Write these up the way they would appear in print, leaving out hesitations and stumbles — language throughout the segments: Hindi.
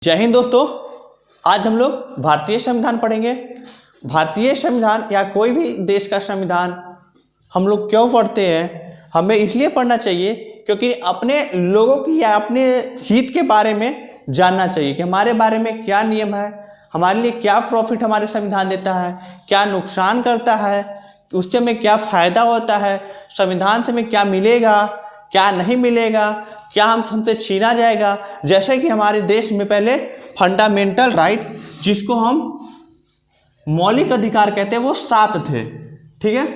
जय हिंद दोस्तों। आज हम लोग भारतीय संविधान पढ़ेंगे। भारतीय संविधान या कोई भी देश का संविधान हम लोग क्यों पढ़ते हैं? हमें इसलिए पढ़ना चाहिए क्योंकि अपने लोगों की या अपने हित के बारे में जानना चाहिए कि हमारे बारे में क्या नियम है, हमारे लिए क्या प्रॉफिट हमारे संविधान देता है, क्या नुकसान करता है, उससे हमें क्या फ़ायदा होता है, संविधान से हमें क्या मिलेगा, क्या नहीं मिलेगा, क्या हमसे छीना जाएगा। जैसे कि हमारे देश में पहले फंडामेंटल राइट, जिसको हम मौलिक अधिकार कहते हैं, वो 7 थे, ठीक है।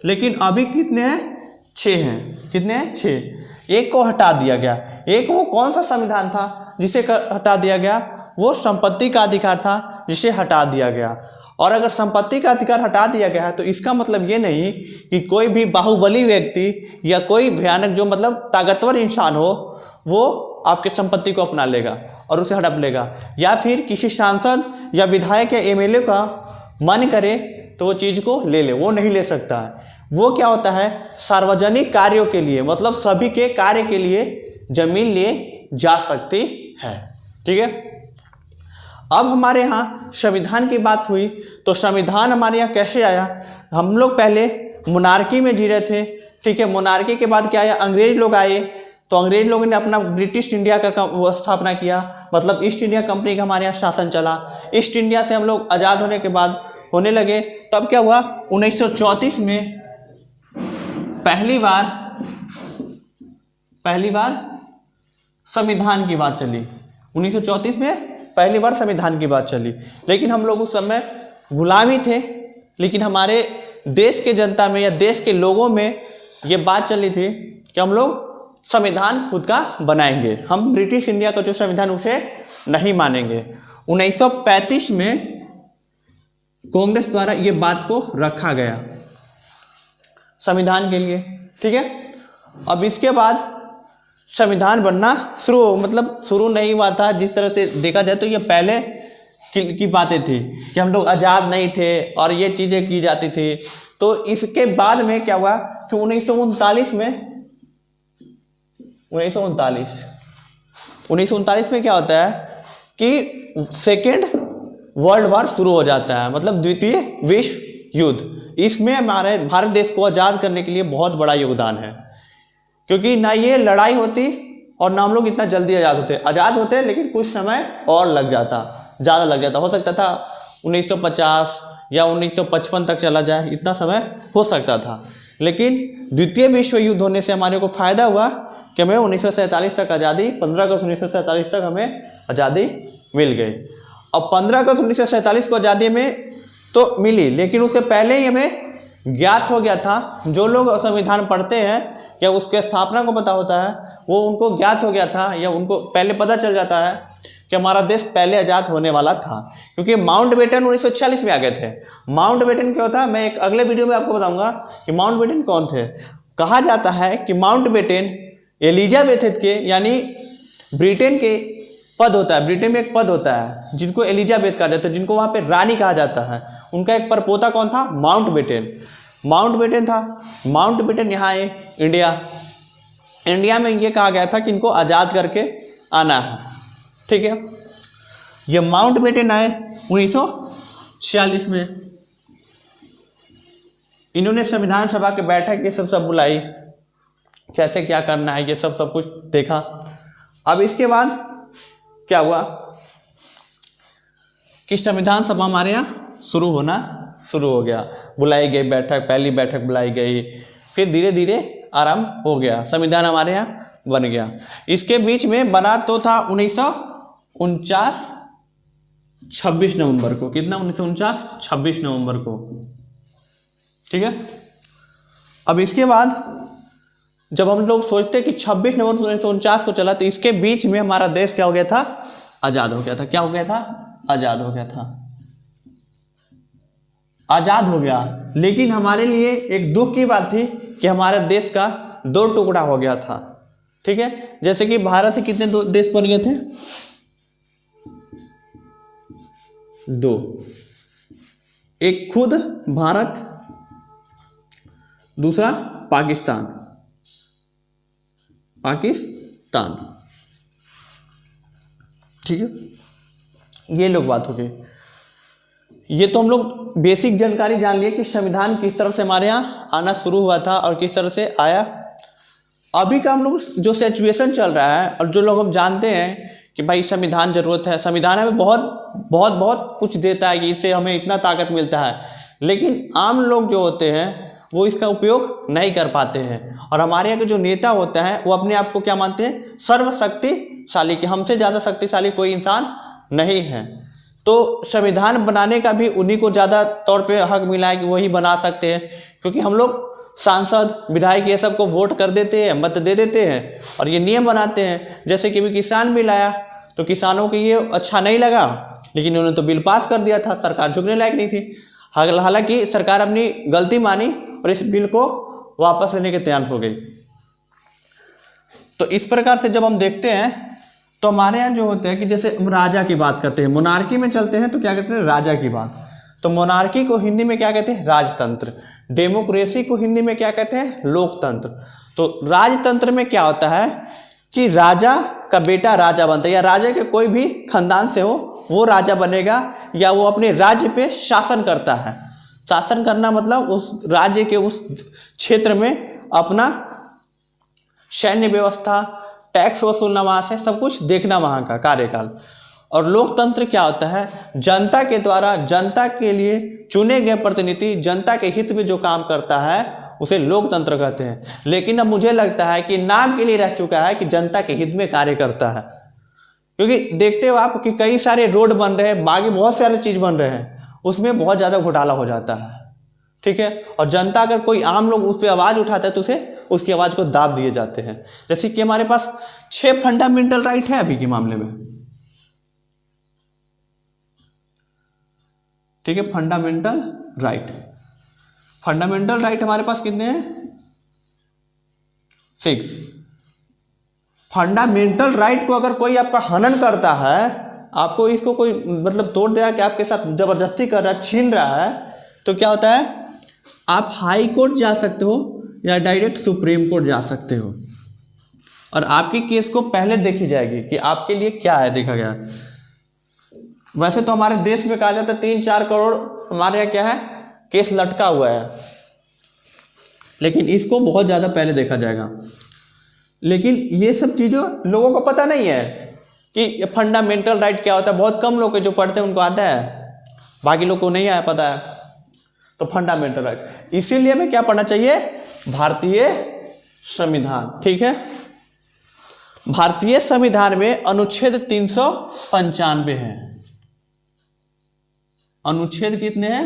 लेकिन अभी कितने हैं? 6 हैं। कितने हैं? 6। एक को हटा दिया गया। एक वो कौन सा संविधान था जिसे हटा दिया गया? वो संपत्ति का अधिकार था जिसे हटा दिया गया। और अगर संपत्ति का अधिकार हटा दिया गया है तो इसका मतलब ये नहीं कि कोई भी बाहुबली व्यक्ति या कोई भयानक जो मतलब ताकतवर इंसान हो वो आपके संपत्ति को अपना लेगा और उसे हड़प लेगा, या फिर किसी सांसद या विधायक या एमएलए का मन करे तो वो चीज़ को ले ले, वो नहीं ले सकता है। वो क्या होता है? सार्वजनिक कार्यों के लिए, मतलब सभी के कार्य के लिए जमीन लिए जा सकती है, ठीक है। अब हमारे यहाँ संविधान की बात हुई तो संविधान हमारे यहाँ कैसे आया? हम लोग पहले मोनार्की में जी रहे थे, ठीक है। मोनार्की के बाद क्या आया? अंग्रेज लोग आए, तो अंग्रेज लोगों ने अपना ब्रिटिश इंडिया का स्थापना किया, मतलब ईस्ट इंडिया कंपनी का हमारे यहाँ शासन चला। ईस्ट इंडिया से हम लोग आज़ाद होने के बाद होने लगे। तब क्या हुआ? 1934 में पहली बार संविधान की बात चली। 1934 में पहली बार संविधान की बात चली। लेकिन हम लोग उस समय गुलामी थे, लेकिन हमारे देश के जनता में या देश के लोगों में ये बात चली थी कि हम लोग संविधान खुद का बनाएंगे, हम ब्रिटिश इंडिया का जो संविधान उसे नहीं मानेंगे। 1935 में कांग्रेस द्वारा ये बात को रखा गया संविधान के लिए, ठीक है। अब इसके बाद संविधान बनना शुरू नहीं हुआ था। जिस तरह से देखा जाए तो ये पहले की बातें थी कि हम लोग आज़ाद नहीं थे और ये चीज़ें की जाती थी। तो इसके बाद में क्या हुआ कि 1939 में क्या होता है कि सेकेंड वर्ल्ड वॉर शुरू हो जाता है, मतलब द्वितीय विश्व युद्ध। इसमें हमारे भारत देश को आज़ाद करने के लिए बहुत बड़ा योगदान है, क्योंकि ना ये लड़ाई होती और ना हम लोग इतना जल्दी आज़ाद होते, लेकिन कुछ समय और लग जाता, ज़्यादा लग जाता। हो सकता था 1950 या 1955 तक चला जाए, इतना समय हो सकता था। लेकिन द्वितीय विश्व युद्ध होने से हमारे को फ़ायदा हुआ कि हमें 1947 तक आज़ादी, 15 अगस्त 1947 तक हमें आज़ादी मिल गई। अब 15 अगस्त 1947 को आज़ादी में तो मिली, लेकिन उससे पहले ही हमें ज्ञात हो गया था। जो लोग संविधान पढ़ते हैं या उसके स्थापना को पता होता है, वो उनको ज्ञात हो गया था या उनको पहले पता चल जाता है कि हमारा देश पहले आज़ाद होने वाला था, क्योंकि माउंटबेटन 1946 में आ गए थे। माउंटबेटन क्या होता है, मैं एक अगले वीडियो में आपको बताऊंगा कि माउंटबेटन कौन थे। कहा जाता है कि माउंटबेटन एलिजाबेथ के, यानी ब्रिटेन के पद होता है, ब्रिटेन में एक पद होता है जिनको एलिजाबेथ कहा जाता है, जिनको वहाँ पे रानी कहा जाता है। उनका एक परपोता कौन था? माउंटबेटन था। माउंटबेटन यहाँ आए इंडिया में ये कहा गया था कि इनको आज़ाद करके आना है, ठीक है। ये माउंटबेटन आए 1946 में। इन्होंने संविधान सभा के बैठक ये सब बुलाई, कैसे क्या करना है ये सब कुछ देखा। अब इसके बाद क्या हुआ कि संविधान सभा हमारे यहाँ शुरू हो गया। बुलाई गई बैठक, पहली बैठक बुलाई गई, फिर धीरे धीरे आरंभ हो गया, संविधान हमारे यहाँ बन गया। इसके बीच में बना तो था 1949 26 नवंबर को। कितना? 1949 26 नवंबर को, ठीक है। अब इसके बाद जब हम लोग सोचते कि 26 नवंबर 1949 को चला, तो इसके बीच में हमारा देश क्या हो गया था? आज़ाद हो गया था। क्या हो गया था? आज़ाद हो गया था। आज़ाद हो गया, लेकिन हमारे लिए एक दुख की बात थी कि हमारे देश का 2 टुकड़ा हो गया था, ठीक है। जैसे कि भारत से कितने देश बन गए थे? 2। एक खुद भारत, दूसरा पाकिस्तान। ठीक है, ये लोग बात हो गई। ये तो हम लोग बेसिक जानकारी जान लिए कि संविधान किस तरह से हमारे यहाँ आना शुरू हुआ था और किस तरह से आया। अभी का हम लोग जो सिचुएशन चल रहा है और जो लोग हम जानते हैं कि भाई संविधान ज़रूरत है, संविधान हमें बहुत बहुत बहुत कुछ देता है कि इससे हमें इतना ताकत मिलता है, लेकिन आम लोग जो होते हैं वो इसका उपयोग नहीं कर पाते हैं। और हमारे यहाँ के जो नेता होते हैं वो अपने आप को क्या मानते हैं, सर्वशक्तिशाली, कि हमसे ज़्यादा शक्तिशाली कोई इंसान नहीं है। तो संविधान बनाने का भी उन्हीं को ज़्यादा तौर पे हक मिला है कि वही बना सकते हैं, क्योंकि हम लोग सांसद विधायक ये सब को वोट कर देते हैं, मत दे देते हैं और ये नियम बनाते हैं। जैसे कि भी किसान बिल आया तो किसानों को ये अच्छा नहीं लगा, लेकिन उन्होंने तो बिल पास कर दिया था, सरकार झुकने लायक नहीं थी। हालांकि सरकार अपनी गलती मानी और इस बिल को वापस लेने के तैयार हो गई। तो इस प्रकार से जब हम देखते हैं तो हमारे यहाँ जो होता है कि जैसे हम राजा की बात करते हैं, मोनार्की में चलते हैं तो क्या कहते हैं, राजा की बात। तो मोनार्की को हिंदी में क्या कहते हैं, राजतंत्र। डेमोक्रेसी को हिंदी में क्या कहते हैं, लोकतंत्र। तो राजतंत्र में क्या होता है कि राजा का बेटा राजा बनता है, या राजा के कोई भी खानदान से हो वो राजा बनेगा, या वो अपने राज्य पे शासन करता है। शासन करना मतलब उस राज्य के उस क्षेत्र में अपना सैन्य व्यवस्था, टैक्स वसूलना, वहाँ से सब कुछ देखना, वहाँ का कार्यकाल। और लोकतंत्र क्या होता है, जनता के द्वारा जनता के लिए चुने गए प्रतिनिधि जनता के हित में जो काम करता है उसे लोकतंत्र कहते हैं। लेकिन अब मुझे लगता है कि नाम के लिए रह चुका है कि जनता के हित में कार्य करता है, क्योंकि देखते हो आप कि कई सारे रोड बन रहे हैं, बाकी बहुत सारे चीज़ बन रहे हैं, उसमें बहुत ज़्यादा घोटाला हो जाता है। ठीक है, और जनता अगर कोई आम लोग उस पर आवाज़ उठाता है तो उसे उसकी आवाज़ को दाब दिए जाते हैं। जैसे कि हमारे पास 6 फंडामेंटल राइट है अभी के मामले में। ठीक है, फंडामेंटल राइट हमारे पास कितने हैं, 6। फंडामेंटल राइट को अगर कोई आपका हनन करता है, आपको इसको कोई मतलब तोड़ देगा कि आपके साथ जबरदस्ती कर रहा है, छीन रहा है, तो क्या होता है, आप हाई कोर्ट जा सकते हो या डायरेक्ट सुप्रीम कोर्ट जा सकते हो, और आपकी केस को पहले देखी जाएगी कि आपके लिए क्या है, देखा गया। वैसे तो हमारे देश में कहा जाता है 3-4 करोड़ हमारे यहाँ क्या है, केस लटका हुआ है, लेकिन इसको बहुत ज़्यादा पहले देखा जाएगा। लेकिन ये सब चीज़ों लोगों को पता नहीं है कि फंडामेंटल राइट क्या होता है। बहुत कम लोग जो पढ़ते हैं उनको आता है, बाकी लोग को नहीं आया पता है। तो फंडामेंटल राइट, इसीलिए हमें क्या पढ़ना चाहिए, भारतीय संविधान। ठीक है, भारतीय संविधान में अनुच्छेद 395 है। अनुच्छेद कितने हैं,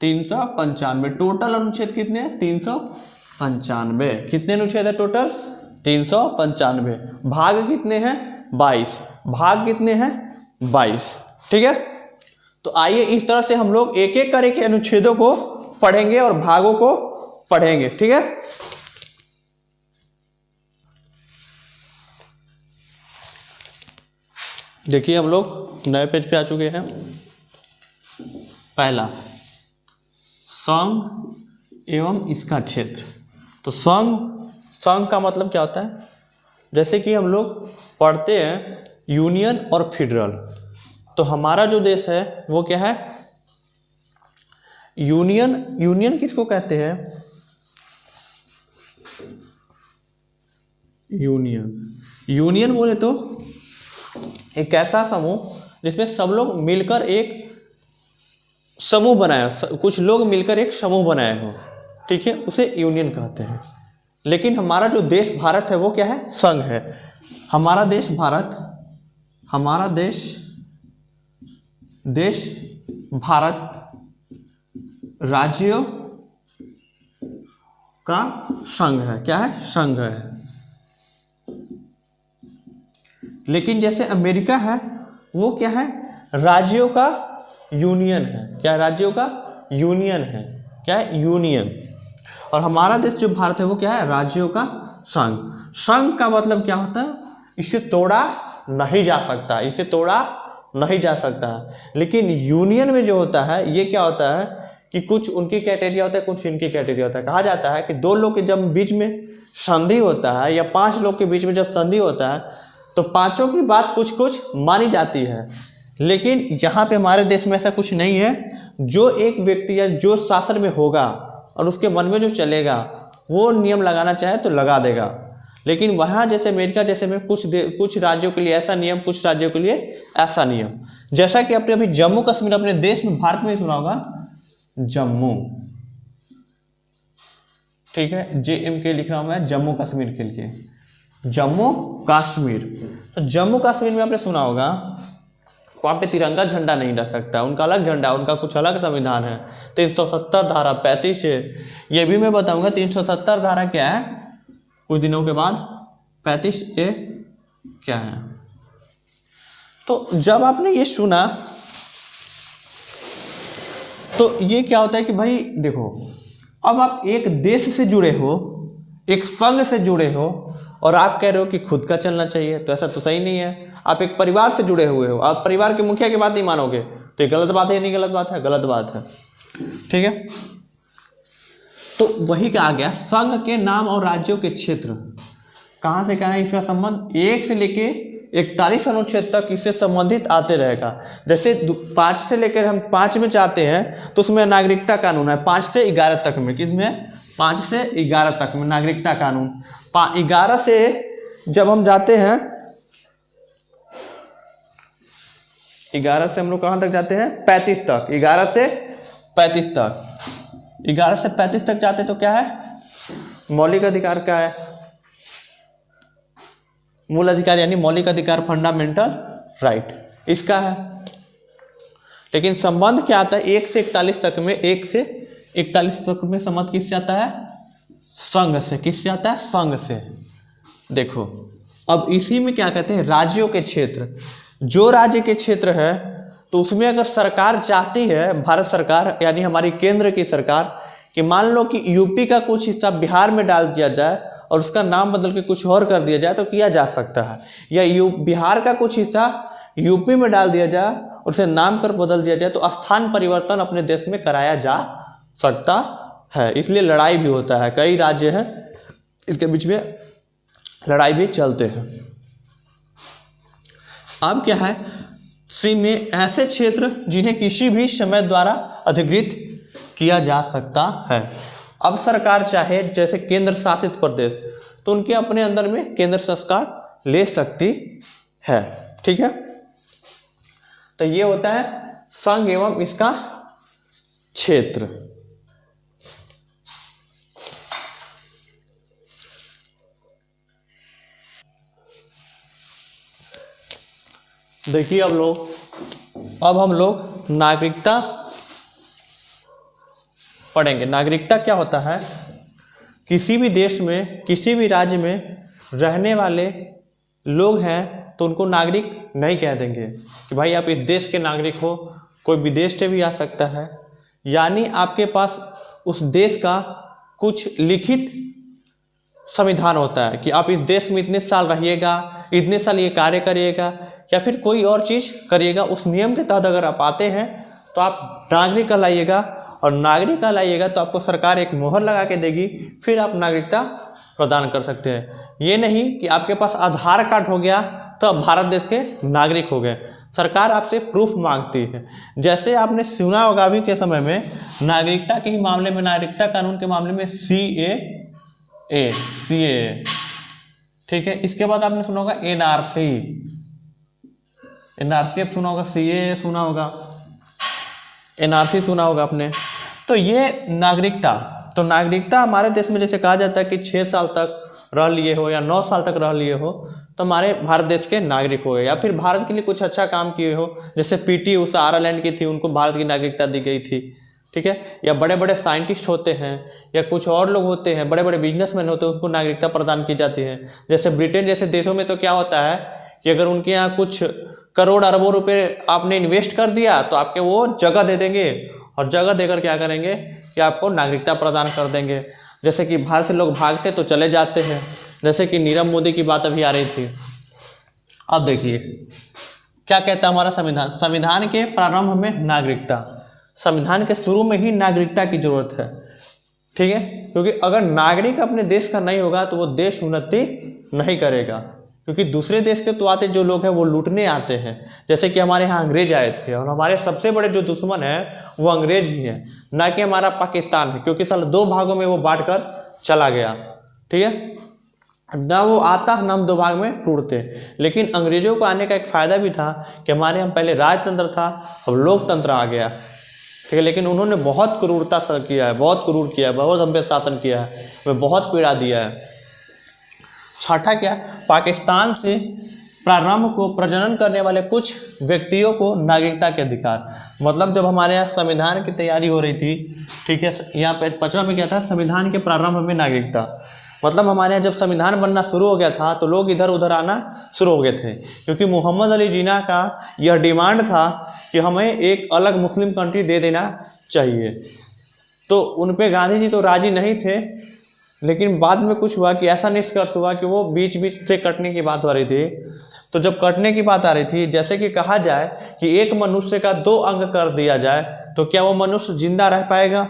395। टोटल अनुच्छेद कितने हैं, 395। कितने अनुच्छेद है टोटल, 395। भाग कितने हैं, 22। भाग कितने हैं, 22। ठीक है, तो आइए इस तरह से हम लोग एक एक करके अनुच्छेदों को पढ़ेंगे और भागों को पढ़ेंगे। ठीक है, देखिए हम लोग नए पेज पे आ चुके हैं। पहला, संघ एवं इसका क्षेत्र। तो संघ का मतलब क्या होता है, जैसे कि हम लोग पढ़ते हैं यूनियन और फेडरल। तो हमारा जो देश है वो क्या है, यूनियन किसको कहते हैं, यूनियन बोले तो एक ऐसा समूह जिसमें सब लोग मिलकर एक समूह बनाया, कुछ लोग मिलकर एक समूह बनाए हो। ठीक है, उसे यूनियन कहते हैं। लेकिन हमारा जो देश भारत है वो क्या है, संघ है। हमारा देश भारत, हमारा देश भारत राज्यों का संघ है। क्या है, संघ है। लेकिन जैसे अमेरिका है वो क्या है, राज्यों का यूनियन है। क्या, राज्यों का यूनियन है। क्या है, यूनियन। और हमारा देश जो भारत है वो क्या है, राज्यों का संघ। संघ का मतलब क्या होता है, इसे तोड़ा नहीं जा सकता, इसे तोड़ा नहीं जा सकता। लेकिन यूनियन में जो होता है ये क्या होता है कि कुछ उनकी क्राइटेरिया होता है, कुछ इनकी क्राइटेरिया होता है। कहा जाता है कि 2 लोग के जब बीच में संधि होता है या 5 लोग के बीच में जब संधि होता है तो पांचों की बात कुछ कुछ मानी जाती है, लेकिन यहाँ पे हमारे देश में ऐसा कुछ नहीं है। जो एक व्यक्ति या जो शासन में होगा और उसके मन में जो चलेगा वो नियम लगाना चाहे तो लगा देगा। लेकिन वहाँ जैसे अमेरिका जैसे में कुछ राज्यों के लिए ऐसा नियम, कुछ राज्यों के लिए ऐसा नियम। जैसा कि आपने अभी जम्मू कश्मीर अपने देश में, भारत में ही सुना होगा, जम्मू, ठीक है, JMK लिख रहा हूं मैं जम्मू कश्मीर के लिए, जम्मू कश्मीर। तो जम्मू कश्मीर में आपने सुना होगा वहाँ पे तिरंगा झंडा नहीं रह सकता, उनका अलग झंडा, उनका कुछ अलग संविधान है। 370 धारा 35 है, ये भी मैं बताऊंगा। 370 धारा क्या है कुछ दिनों के बाद, 35A क्या है। तो जब आपने ये सुना तो ये क्या होता है कि भाई देखो, अब आप एक देश से जुड़े हो, एक संघ से जुड़े हो और आप कह रहे हो कि खुद का चलना चाहिए, तो ऐसा तो सही नहीं है। आप एक परिवार से जुड़े हुए हो, आप परिवार के मुखिया की बात नहीं मानोगे तो ये गलत बात है या नहीं गलत बात है? गलत बात है, ठीक है। तो वही कहा गया, संघ के नाम और राज्यों के क्षेत्र कहाँ से कहाँ है इसका संबंध 1 से लेके 41 अनुच्छेद तक इससे संबंधित आते रहेगा। जैसे 5 से लेकर हम 5 में चाहते हैं तो उसमें नागरिकता कानून है, 5 से 11 तक में, किसमें? 5 से 11 तक में नागरिकता कानून। 11 से जब हम जाते हैं, 11 से हम लोग कहाँ तक जाते हैं? 35 तक। 11 से 35 तक, 11 से 35 तक जाते तो क्या है? मौलिक अधिकार क्या है? मूल अधिकार यानी मौलिक अधिकार, फंडामेंटल राइट, इसका है। लेकिन संबंध क्या आता है 1 से 41 तक में? 1 से 41 तक में संबंध किससे आता है? संघ से। किससे आता है? संघ से। देखो अब इसी में क्या कहते हैं, राज्यों के क्षेत्र। जो राज्य के क्षेत्र है तो उसमें अगर सरकार चाहती है, भारत सरकार यानी हमारी केंद्र की सरकार, कि मान लो कि यूपी का कुछ हिस्सा बिहार में डाल दिया जाए और उसका नाम बदल के कुछ और कर दिया जाए तो किया जा सकता है। या बिहार का कुछ हिस्सा यूपी में डाल दिया जाए और उसे नाम कर बदल दिया जाए तो स्थान परिवर्तन अपने देश में कराया जा सकता है। इसलिए लड़ाई भी होता है, कई राज्य हैं इसके बीच में लड़ाई भी चलते हैं। अब क्या है, सी में ऐसे क्षेत्र जिन्हें किसी भी समय द्वारा अधिकृत किया जा सकता है। अब सरकार चाहे जैसे केंद्र शासित प्रदेश तो उनके अपने अंदर में केंद्र सरकार ले सकती है, ठीक है। तो ये होता है संघ एवं इसका क्षेत्र। देखिए अब हम लोग नागरिकता पढ़ेंगे। नागरिकता क्या होता है? किसी भी देश में, किसी भी राज्य में रहने वाले लोग हैं तो उनको नागरिक नहीं कह देंगे कि भाई आप इस देश के नागरिक हो, कोई विदेश से भी आ सकता है। यानी आपके पास उस देश का कुछ लिखित संविधान होता है कि आप इस देश में इतने साल रहिएगा, इतने साल ये कार्य करिएगा या फिर कोई और चीज़ करिएगा। उस नियम के तहत अगर आप आते हैं तो आप नागरिक कहलाइएगा, और नागरिक कहलाइएगा तो आपको सरकार एक मोहर लगा के देगी, फिर आप नागरिकता प्रदान कर सकते हैं। ये नहीं कि आपके पास आधार कार्ड हो गया तो आप भारत देश के नागरिक हो गए। सरकार आपसे प्रूफ मांगती है। जैसे आपने सुना होगा अभी के समय में नागरिकता के ही मामले में, नागरिकता कानून के मामले में CAA, ठीक है। इसके बाद आपने सुना होगा NRC आप सुना होगा, CAA सुना होगा, NRC सुना होगा आपने। तो ये नागरिकता, तो नागरिकता हमारे देश में जैसे कहा जाता है कि 6 साल तक रह लिए हो या 9 साल तक रह लिए हो तो हमारे भारत देश के नागरिक हो गए, या फिर भारत के लिए कुछ अच्छा काम किए हो, जैसे PT उषा आयरलैंड की थी, उनको भारत की नागरिकता दी गई थी, ठीक है। या बड़े बड़े साइंटिस्ट होते हैं या कुछ और लोग होते हैं, बड़े बड़े बिजनेसमैन होते हैं, उनको नागरिकता प्रदान की जाती है। जैसे ब्रिटेन जैसे देशों में तो क्या होता है कि अगर उनके यहाँ कुछ करोड़ अरबों रुपए आपने इन्वेस्ट कर दिया तो आपके वो जगह दे देंगे, और जगह देकर क्या करेंगे कि आपको नागरिकता प्रदान कर देंगे। जैसे कि बाहर से लोग भागते तो चले जाते हैं, जैसे कि नीरव मोदी की बात अभी आ रही थी। अब देखिए क्या कहता है हमारा संविधान। संविधान के प्रारंभ में नागरिकता, संविधान के शुरू में ही नागरिकता की जरूरत है, ठीक है। क्योंकि अगर नागरिक अपने देश का नहीं होगा तो वो देश उन्नति नहीं करेगा, क्योंकि दूसरे देश के तो आते जो लोग हैं वो लूटने आते हैं। जैसे कि हमारे यहाँ अंग्रेज आए थे और हमारे सबसे बड़े जो दुश्मन है वो अंग्रेज ही है, ना कि हमारा पाकिस्तान है, क्योंकि साल 2 भागों में वो बांट कर चला गया। ठीक है, ना वो आता ना हम 2 भाग में टूटते। लेकिन अंग्रेजों को आने का एक फ़ायदा भी था कि हमारे यहाँ पहले राजतंत्र था, अब लोकतंत्र आ गया। ठीक है, लेकिन उन्होंने बहुत क्रूरता से किया है, बहुत क्रूर किया है, बहुत हम पे शासन किया है, हमें बहुत पीड़ा दिया है। छठा क्या, पाकिस्तान से प्रारंभ को प्रजनन करने वाले कुछ व्यक्तियों को नागरिकता के अधिकार। मतलब जब हमारे यहाँ संविधान की तैयारी हो रही थी, ठीक है, यहाँ पे 5वां में क्या था, संविधान के प्रारंभ में नागरिकता। मतलब हमारे यहाँ जब संविधान बनना शुरू हो गया था तो लोग इधर उधर आना शुरू हो गए थे, क्योंकि मोहम्मद अली जिन्ना का यह डिमांड था कि हमें एक अलग मुस्लिम कंट्री दे देना चाहिए। तो उन पे गांधी जी तो राजी नहीं थे, लेकिन बाद में कुछ हुआ कि ऐसा निष्कर्ष हुआ कि वो बीच बीच से कटने की बात हो रही थी। तो जब कटने की बात आ रही थी, जैसे कि कहा जाए कि एक मनुष्य का 2 अंग कर दिया जाए तो क्या वो मनुष्य जिंदा रह पाएगा?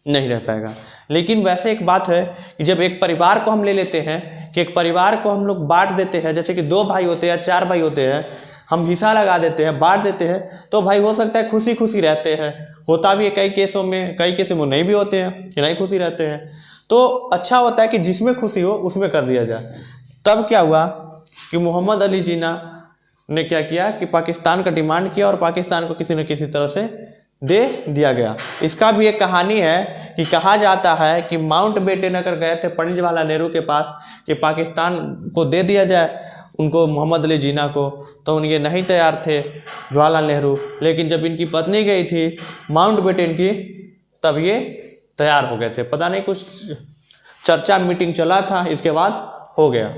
नहीं रह पाएगा। लेकिन वैसे एक बात है कि जब एक परिवार को हम ले लेते हैं कि एक परिवार को हम लोग बांट देते हैं, जैसे कि 2 भाई होते हैं, 4 भाई होते हैं, हम हिस्सा लगा देते हैं, बांट देते हैं, तो भाई हो सकता है खुशी खुशी रहते हैं। होता भी है कई केसों में नहीं भी होते हैं कि नहीं खुशी रहते हैं। तो अच्छा होता है कि जिसमें खुशी हो उसमें कर दिया जाए। तब क्या हुआ कि मोहम्मद अली जिन्ना ने क्या किया कि पाकिस्तान का डिमांड किया और पाकिस्तान को किसी न किसी तरह से दे दिया गया। इसका भी एक कहानी है कि कहा जाता है कि माउंट बेटन अगर गए थे पंडित जवाहरलाल नेहरू के पास कि पाकिस्तान को दे दिया जाए उनको, मोहम्मद अली जिन्ना को, तो ये नहीं तैयार थे जवाहरलाल नेहरू। लेकिन जब इनकी पत्नी गई थी माउंट बेटन की, तब ये तैयार हो गए थे। पता नहीं कुछ चर्चा मीटिंग चला था, इसके बाद हो गया।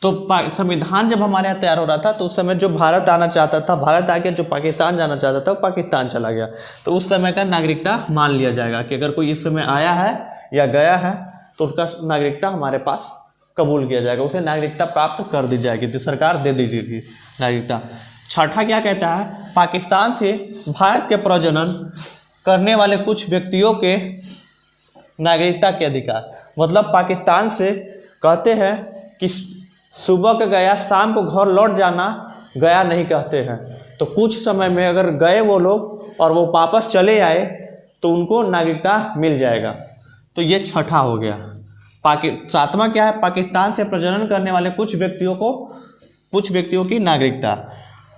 तो संविधान जब हमारे यहाँ तैयार हो रहा था तो उस समय जो भारत आना चाहता था भारत आके जो पाकिस्तान जाना चाहता था वो पाकिस्तान चला गया। तो उस समय का नागरिकता मान लिया जाएगा कि अगर कोई इस समय आया है या गया है तो उसका नागरिकता हमारे पास कबूल किया जाएगा, उसे नागरिकता प्राप्त कर दी जाएगी, तो सरकार दे दीजिएगी नागरिकता। छठा क्या कहता है, पाकिस्तान से भारत के प्रजनन करने वाले कुछ व्यक्तियों के नागरिकता के अधिकार। मतलब पाकिस्तान से कहते हैं कि सुबह के गया शाम को घर लौट जाना गया नहीं कहते हैं। तो कुछ समय में अगर गए वो लोग और वो वापस चले आए तो उनको नागरिकता मिल जाएगा। तो ये छठा हो गया। 7वां क्या है, पाकिस्तान से प्रजनन करने वाले कुछ व्यक्तियों की नागरिकता।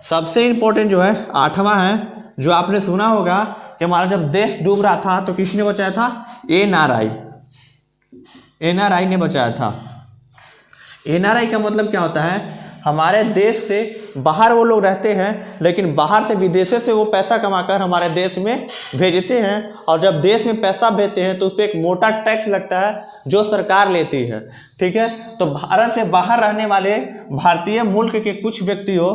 सबसे इम्पोर्टेंट जो है 8वां है, जो आपने सुना होगा कि हमारा जब देश डूब रहा था तो किसने बचाया था? एनआरआई ने बचाया था। एनआरआई का मतलब क्या होता है, हमारे देश से बाहर वो लोग रहते हैं लेकिन बाहर से विदेशों से वो पैसा कमाकर हमारे देश में भेजते हैं, और जब देश में पैसा भेजते हैं तो उस पर एक मोटा टैक्स लगता है जो सरकार लेती है। ठीक है, तो भारत से बाहर रहने वाले भारतीय मुल्क के कुछ व्यक्तियों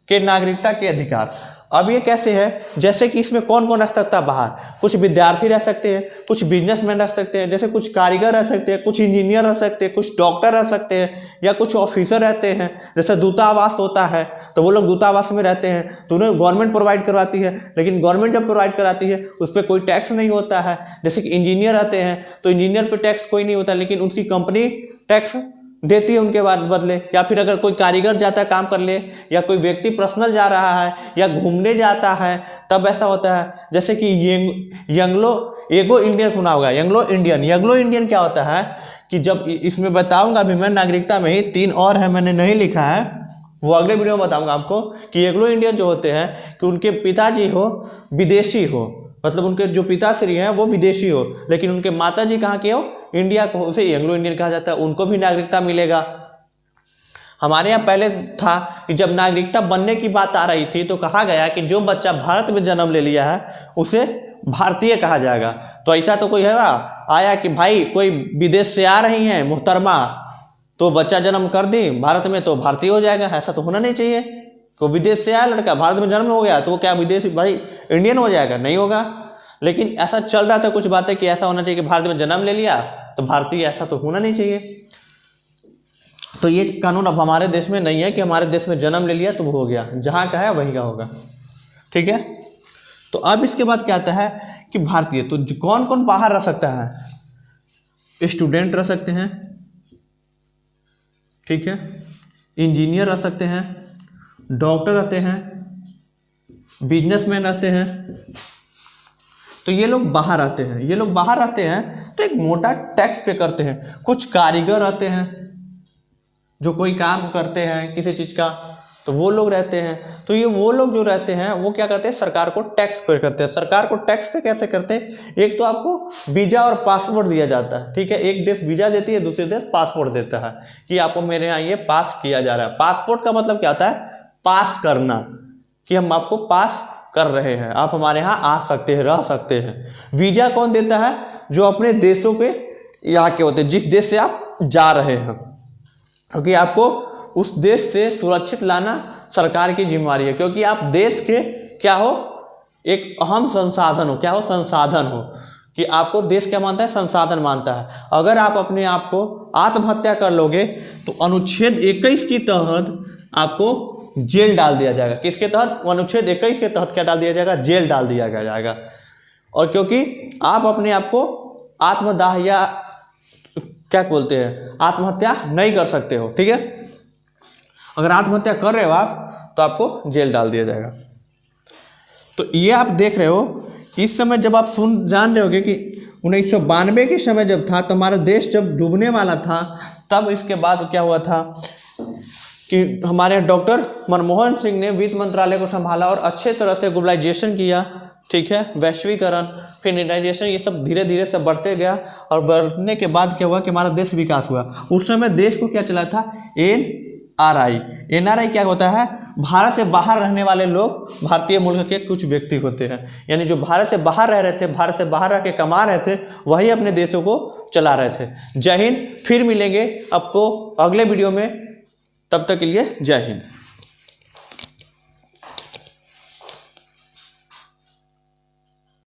के नागरिकता के अधिकार। अब ये कैसे है, जैसे कि इसमें कौन कौन रह सकता है बाहर? कुछ विद्यार्थी रह सकते हैं, कुछ बिजनेसमैन रह सकते हैं, जैसे कुछ कारीगर रह सकते हैं, कुछ इंजीनियर रह सकते हैं, कुछ डॉक्टर रह सकते हैं, या कुछ ऑफिसर रहते हैं। जैसे दूतावास होता है तो वो लोग दूतावास में रहते हैं तो उन्हें गवर्नमेंट प्रोवाइड करवाती है, लेकिन गवर्नमेंट जब प्रोवाइड कराती है उस पर कोई टैक्स नहीं होता है। जैसे कि इंजीनियर रहते हैं तो इंजीनियर पर टैक्स कोई नहीं होता, लेकिन उनकी कंपनी टैक्स देती है उनके बाद बदले। या फिर अगर कोई कारीगर जाता है काम कर ले, या कोई व्यक्ति पर्सनल जा रहा है या घूमने जाता है, तब ऐसा होता है। जैसे कि एंग्लो इंडियन सुना होगा, एंग्लो इंडियन क्या होता है कि जब इसमें बताऊंगा अभी मैं नागरिकता में ही 3 और है, मैंने नहीं लिखा है, वो अगले वीडियो में बताऊंगा आपको कि एंग्लो इंडियन जो होते हैं कि उनके पिताजी हो विदेशी हो, मतलब उनके जो पिताश्री हैं वो विदेशी हो, लेकिन उनके माताजी कहाँ के हो? इंडिया को, उसे एंग्लो इंडियन कहा जाता है, उनको भी नागरिकता मिलेगा। हमारे यहाँ पहले था कि जब नागरिकता बनने की बात आ रही थी तो कहा गया कि जो बच्चा भारत में जन्म ले लिया है उसे भारतीय कहा जाएगा। तो ऐसा तो कोई है आया कि भाई कोई विदेश से आ रही हैं मोहतरमा तो बच्चा जन्म कर दी भारत में तो भारतीय हो जाएगा? ऐसा तो होना नहीं चाहिए। तो विदेश से आया लड़का भारत में जन्म हो गया तो वो क्या विदेशी भाई इंडियन हो जाएगा? नहीं होगा। लेकिन ऐसा चल रहा था कुछ बातें कि ऐसा होना चाहिए कि भारत में जन्म ले लिया तो भारतीय, ऐसा तो होना नहीं चाहिए। तो ये कानून अब हमारे देश में नहीं है कि हमारे देश में जन्म ले लिया तो वो हो गया, जहाँ का है वहीं का होगा। ठीक है, तो अब इसके बाद क्या आता है कि भारतीय, तो कौन कौन बाहर रह सकता है? स्टूडेंट रह सकते हैं, ठीक है, इंजीनियर रह सकते हैं, डॉक्टर रहते हैं, बिजनेसमैन रहते हैं। तो ये लोग बाहर आते हैं, ये लोग बाहर आते हैं तो एक मोटा टैक्स पे करते हैं। कुछ कारीगर रहते हैं जो कोई काम करते हैं किसी चीज़ का, तो वो लोग रहते हैं। तो ये वो लोग जो रहते हैं वो क्या करते हैं, सरकार को टैक्स पे करते हैं। सरकार को टैक्स पे कैसे करते हैं, एक तो आपको वीज़ा और पासपोर्ट दिया जाता है, ठीक है। एक देश वीज़ा देती है, दूसरे देश पासपोर्ट देता है कि आपको मेरे यहाँ ये पास किया जा रहा है। पासपोर्ट का मतलब क्या होता है, पास करना, कि हम आपको पास कर रहे हैं, आप हमारे यहाँ आ सकते हैं, रह सकते हैं। वीज़ा कौन देता है, जो अपने देशों पे यहाँ के होते हैं, जिस देश से आप जा रहे हैं, क्योंकि आपको उस देश से सुरक्षित लाना सरकार की जिम्मेवारी है। क्योंकि आप देश के क्या हो, एक अहम संसाधन हो। क्या हो, संसाधन हो, कि आपको देश क्या मानता है, संसाधन मानता है। अगर आप अपने आप को आत्महत्या कर लोगे तो अनुच्छेद 21 के तहत आपको जेल डाल दिया जाएगा। किसके तहत, अनुच्छेद 21 के तहत क्या डाल दिया जाएगा, जेल डाल दिया जाएगा। और क्योंकि आप अपने आप को आत्मदाह या क्या बोलते हैं, आत्महत्या नहीं कर सकते हो, ठीक है। अगर आत्महत्या कर रहे हो आप तो आपको जेल डाल दिया जाएगा। तो ये आप देख रहे हो, इस समय जब आप जान रहे होगे कि 1992 के समय जब था, तो हमारा देश जब डूबने वाला था, तब इसके बाद क्या हुआ था कि हमारे डॉक्टर मनमोहन सिंह ने वित्त मंत्रालय को संभाला और अच्छे तरह से ग्लोबलाइजेशन किया, ठीक है, वैश्वीकरण, फिनिटाइजेशन, ये सब धीरे धीरे से बढ़ते गया। और बढ़ने के बाद क्या हुआ कि हमारा देश विकास हुआ। उस समय देश को क्या चला था, NRI। NRI क्या होता है, भारत से बाहर रहने वाले लोग, भारतीय मूल के कुछ व्यक्ति होते हैं, यानी जो भारत से बाहर रह रहे थे, भारत से बाहर रह के कमा रहे थे, वही अपने देशों को चला रहे थे। जय हिंद, फिर मिलेंगे आपको अगले वीडियो में, तब तक के लिए जय हिंद।